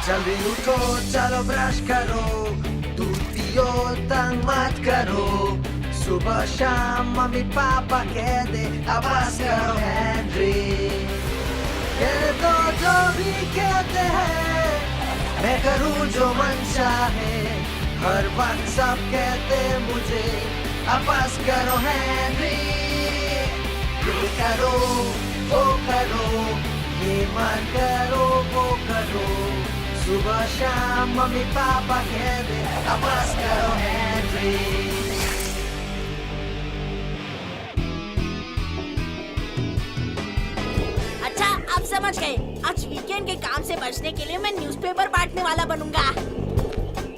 जल्दी उठो चलो ब्रश करो, दूध पियो तंग मत करो, सुबह शाम मम्मी पापा कह दे अब बस करो हेनरी। कह दो जो भी कहते हैं, मैं करूँ जो मन चाहे, हर वक्त सब कहते मुझे अब बस करो हेनरी। ये करो वो करो, ये मत करो वो करो, सुबह शाम मम्मी पापा कह दे अब बस करो हेनरी। अच्छा अब समझ गए, आज वीकेंड के काम से बचने के लिए मैं न्यूज़पेपर बांटने वाला बनूंगा।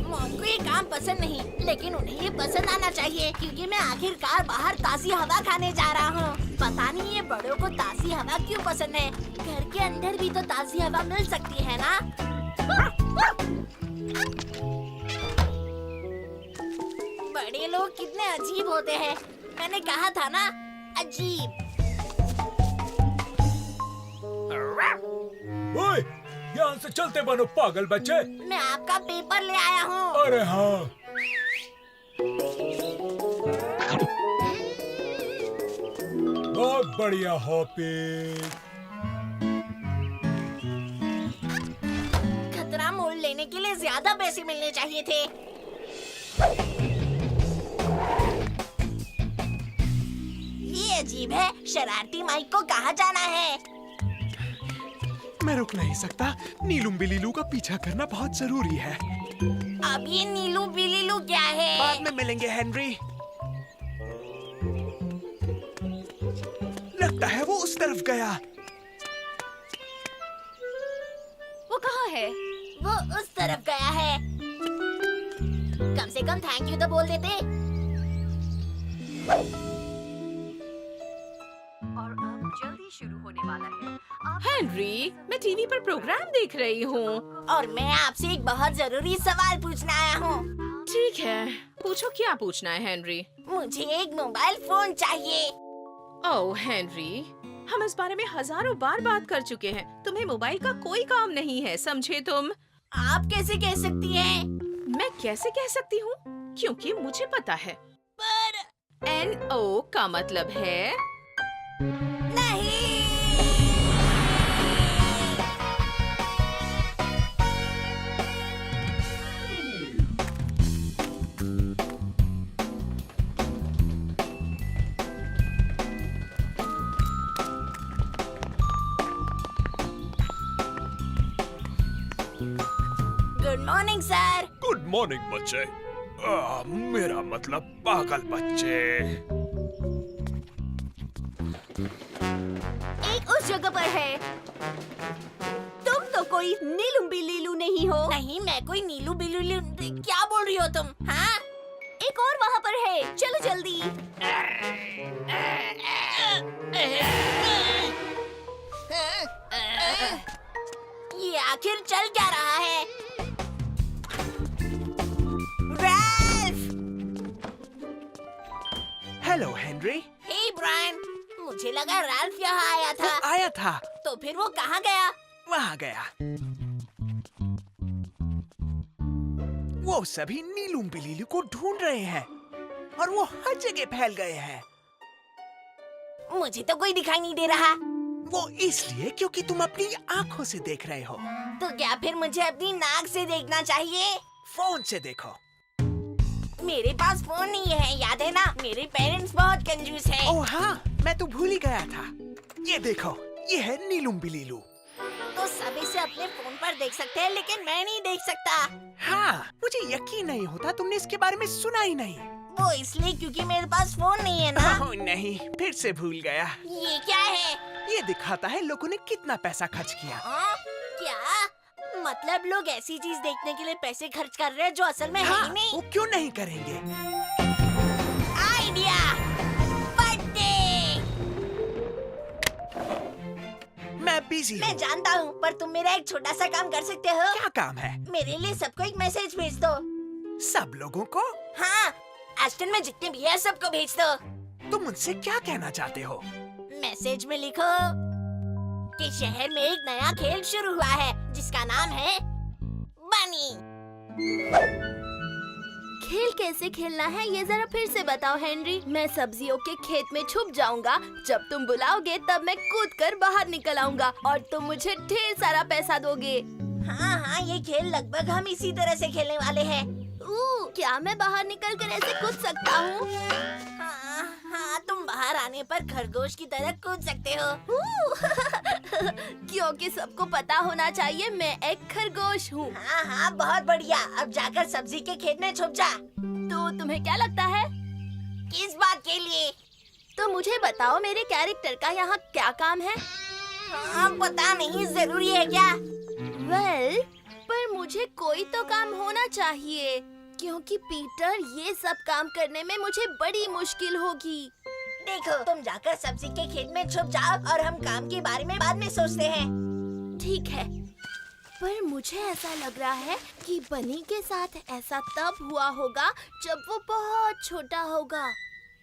मॉम को ये काम पसंद नहीं, लेकिन उन्हें ये पसंद आना चाहिए क्योंकि मैं आखिरकार बाहर ताज़ी हवा खाने जा रहा हूँ। पता नहीं ये बड़ों को ताज़ी हवा क्यों पसंद है। घर के अंदर भी तो ताज़ी हवा मिल सकती है ना। बड़े लोग कितने अजीब होते हैं, मैंने कहा था ना, अजीब। ओए, यहाँ से चलते बनो पागल बच्चे। मैं आपका पेपर ले आया हूँ। अरे हाँ। बहुत बढ़िया हॉपी। खतरा मोल लेने के लिए ज्यादा पैसे मिलने चाहिए थे। ये अजीब है, शरारती माइक को कहाँ जाना है? मैं रुक नहीं सकता, नीलूम बिलीलू का पीछा करना बहुत जरूरी है। अब ये नीलू बिलीलू क्या है? बाद में मिलेंगे हेनरी। लगता है वो उस तरफ गया। वो कहाँ है? वो उस तरफ गया है। कम से कम थैंक यू तो बोल देते। और अब जल्दी शुरू होने वाला है। हेनरी, मैं टीवी पर प्रोग्राम देख रही हूँ। और मैं आपसे एक बहुत जरूरी सवाल पूछने आया हूँ। ठीक है, पूछो क्या पूछना है हेनरी। मुझे एक मोबाइल फोन चाहिए। ओह हेनरी, हम इस बारे में हजारों बार बात कर चुके हैं। तुम्हें मोबाइल का कोई काम नहीं है, समझे तुम? आप कैसे कह सकती हैं? मैं कैसे कह सकती हूँ? क्योंकि मुझे पता है। पर NO का मतलब है नहीं। Good morning sir. Good morning बच्चे। मेरा मतलब पागल बच्चे। एक उस जगह पर है। तुम तो कोई नीलू बिलीलू नहीं हो। नहीं, मैं कोई नीलू बिलीलू। क्या बोल रही हो तुम? हाँ, एक और वहाँ पर है, चलो जल्दी। ये आखिर चल क्या रहा है? Ralph! Hello Henry. Hey Brian, मुझे लगा रैल्फ यहाँ आया वो था। आया था, तो फिर वो कहाँ गया? वहाँ गया। वो सभी नीलूम बिलीलू को ढूंढ रहे हैं और वो हर जगह फैल गए हैं। मुझे तो कोई दिखाई नहीं दे रहा। वो इसलिए क्योंकि तुम अपनी आंखों से देख रहे हो। तो क्या फिर मुझे अपनी नाक से देखना चाहिए? फोन से देखो। मेरे पास फोन नहीं है, याद है ना? मेरे पेरेंट्स बहुत कंजूस हैं। ओह हाँ, मैं तो भूल ही गया था। ये देखो, ये है नीलूम बिलीलू। तो सब इसे अपने फोन पर देख सकते हैं, लेकिन मैं नहीं देख सकता। हाँ, मुझे यकीन नहीं होता तुमने इसके बारे में सुना ही नहीं। वो इसलिए क्योंकि मेरे पास फोन नहीं है ना। ओह नहीं, फिर से भूल गया। ये क्या है? ये दिखाता है लोगों ने कितना पैसा खर्च किया। हाँ? क्या मतलब लोग ऐसी चीज देखने के लिए पैसे खर्च कर रहे हैं जो असल में है हाँ, ही नहीं? वो क्यों नहीं करेंगे? आइडिया! बर्थडे! मैं बिजी मैं हूँ। जानता हूँ, पर तुम मेरा एक छोटा सा काम कर सकते हो। क्या काम है? मेरे लिए सबको एक मैसेज भेज दो। सब लोगों को? हाँ, एस्टन में जितने भी है सबको भेज दो। तुम मुझसे क्या कहना चाहते हो? मैसेज में लिखो कि शहर में एक नया खेल शुरू हुआ है जिसका नाम है नहीं। खेल कैसे खेलना है ये जरा फिर से बताओ हेनरी। मैं सब्जियों के खेत में छुप जाऊंगा, जब तुम बुलाओगे तब मैं कूद कर बाहर निकल आऊंगा और तुम मुझे ढेर सारा पैसा दोगे। हाँ हाँ, ये खेल लगभग हम इसी तरह से खेलने वाले हैं। क्या मैं बाहर निकल कर ऐसे कूद सकता हूँ? हाँ हाँ, तुम बाहर आने पर खरगोश की तरह कूद सकते हो। क्योंकि सबको पता होना चाहिए मैं एक खरगोश हूँ। हाँ हाँ, बहुत बढ़िया। अब जाकर सब्जी के खेत में छुप जा। तो तुम्हें क्या लगता है? किस बात के लिए? तो मुझे बताओ मेरे कैरेक्टर का यहाँ क्या काम है? हाँ, पता नहीं, जरूरी है क्या? वेल, पर मुझे कोई तो काम होना चाहिए, क्योंकि पीटर ये सब काम करने में मुझे बड़ी मुश्किल होगी। देखो, तुम जाकर सब्जी के खेत में छुप जाओ और हम काम के बारे में बाद में सोचते हैं। ठीक है, पर मुझे ऐसा लग रहा है कि बनी के साथ ऐसा तब हुआ होगा जब वो बहुत छोटा होगा।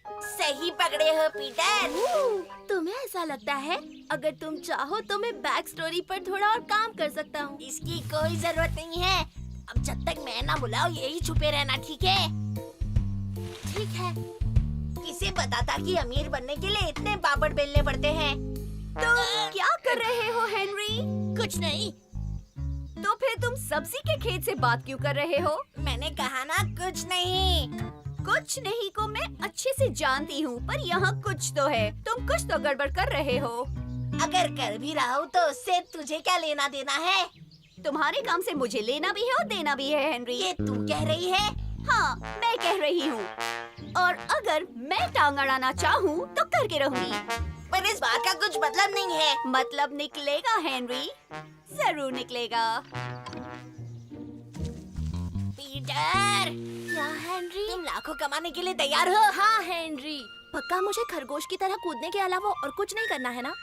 सही पकड़े हो पीटर। तुम्हें ऐसा लगता है? अगर तुम चाहो तो मैं बैक स्टोरी पर थोड़ा और काम कर सकता हूँ। इसकी कोई जरूरत नहीं है। अब जब तक मैं ना बुलाऊं यही छुपे रहना, ठीक है? ठीक है। किसे पता था कि अमीर बनने के लिए इतने पापड़ बेलने पड़ते हैं। तो क्या कर रहे हो हेनरी? कुछ नहीं। तो फिर तुम सब्जी के खेत से बात क्यों कर रहे हो? मैंने कहा ना, कुछ नहीं। कुछ नहीं को मैं अच्छे से जानती हूँ, पर यहाँ कुछ तो है। तुम कुछ तो गड़बड़ कर रहे हो। अगर कर भी रहा हूँ तो उससे तुझे क्या लेना देना है? तुम्हारे काम से मुझे लेना भी है और देना भी है हेनरी। ये तू कह रही है? हाँ, मैं कह रही हूँ। और अगर मैं टांग अड़ाना चाहूँ तो करके रहूंगी। पर इस बात का कुछ मतलब नहीं है। मतलब निकलेगा हेनरी, जरूर निकलेगा। पीटर, क्या हेनरी? तुम लाखों कमाने के लिए तैयार हो? हाँ हेनरी, पक्का मुझे खरगोश की तरह कूदने के अलावा और कुछ नहीं करना है ना?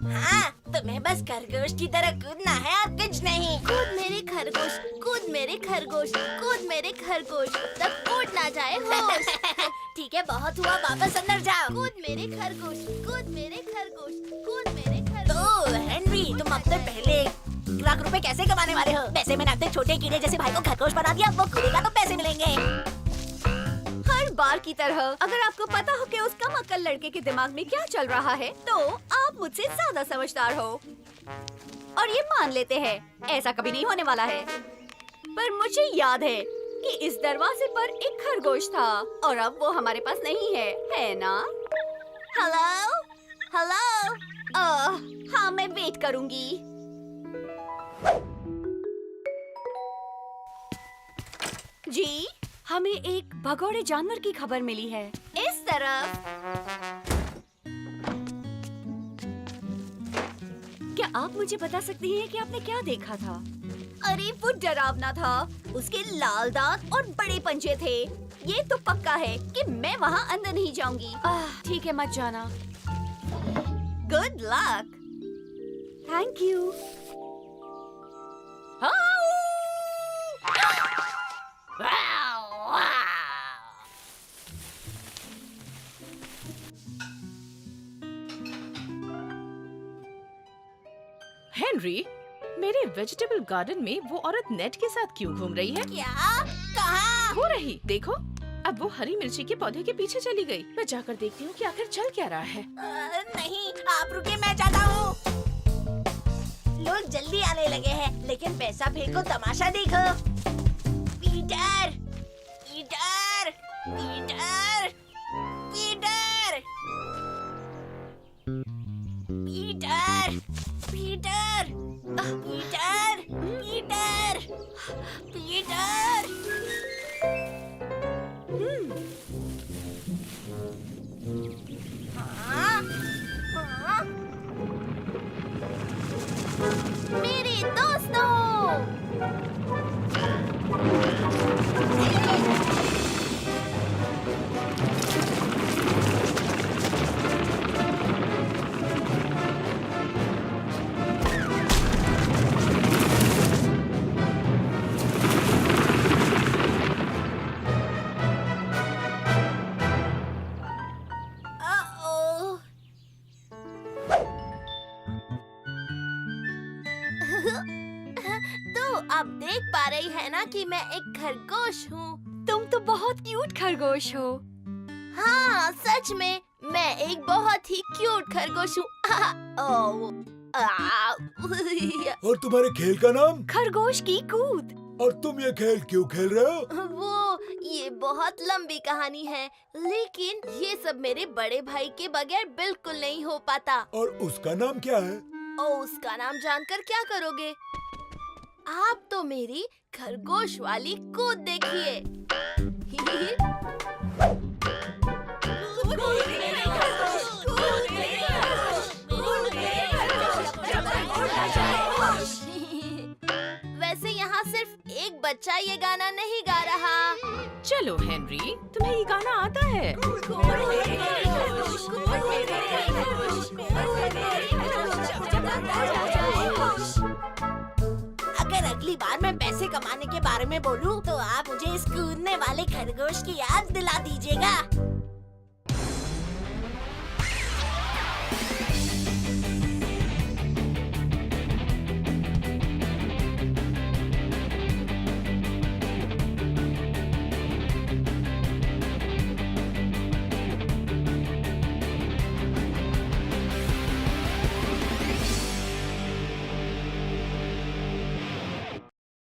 हाँ, तुम्हें बस खरगोश की तरह कूदना है और कुछ नहीं। कूद मेरे खरगोश, कूद मेरे खरगोश, कूद मेरे खरगोश, तब कूद ना जाए होश। ठीक है, बहुत हुआ, वापस अंदर जाओ। कूद मेरे खरगोश, कूद मेरे खरगोश, कूद मेरे खरगोश। तो हेनरी, तुम अब तक पहले 1 लाख रुपए कैसे कमाने वाले हो? वैसे मैंने अपने छोटे कीड़े जैसे भाई को खरगोश बना दिया, वो कूदेगा तो पैसे मिलेंगे। हर बार की तरह, अगर आपको पता हो कि उस कम अक्ल लड़के के दिमाग में क्या चल रहा है, तो आप मुझसे ज्यादा समझदार हो और ये मान लेते हैं ऐसा कभी नहीं होने वाला है। पर मुझे याद है कि इस दरवाजे पर एक खरगोश था और अब वो हमारे पास नहीं है ना? Hello, hello. हाँ, मैं वेट करूंगी। जी, हमें एक भगोड़े जानवर की खबर मिली है। इस तरफ। क्या आप मुझे बता सकती हैं कि आपने क्या देखा था? अरे वो डरावना था। उसके लाल दांत और बड़े पंजे थे। ये तो पक्का है कि मैं वहाँ अंदर नहीं जाऊंगी। ठीक है, मत जाना। Good luck. Thank you. Henry, मेरे वेजिटेबल गार्डन में वो औरत नेट के साथ क्यों घूम रही है? क्या? कहाँ? हो रही, देखो। अब वो हरी मिर्ची के पौधे के पीछे चली गई। मैं जाकर देखती हूँ कि आखिर चल क्या रहा है। नहीं, आप रुके, मैं जाता हूँ। लोग जल्दी आने लगे हैं, लेकिन पैसा फेंको, तमाशा देखो। Peter, Peter, Peter, Peter, Peter, Peter, Peter, Peter, Peter. हाँ? हाँ? मेरे दोस्तों, तो अब देख पा रही है ना कि मैं एक खरगोश हूँ। तुम तो बहुत क्यूट खरगोश हो। हाँ सच में मैं एक बहुत ही क्यूट खरगोश हूँ। और तुम्हारे खेल का नाम? खरगोश की कूद। और तुम ये खेल क्यों खेल रहे हो? वो ये बहुत लंबी कहानी है, लेकिन ये सब मेरे बड़े भाई के बगैर बिल्कुल नहीं हो पाता। और उसका नाम क्या है? और उसका नाम जानकर क्या करोगे? आप तो मेरी खरगोश वाली कूद देखिए। वैसे यहाँ सिर्फ एक बच्चा ये गाना नहीं गा रहा। चलो हेनरी, तुम्हें ये गाना आता है? अगर अगली बार मैं पैसे कमाने के बारे में बोलूं, तो आप मुझे इस कूदने वाले खरगोश की याद दिला दीजिएगा।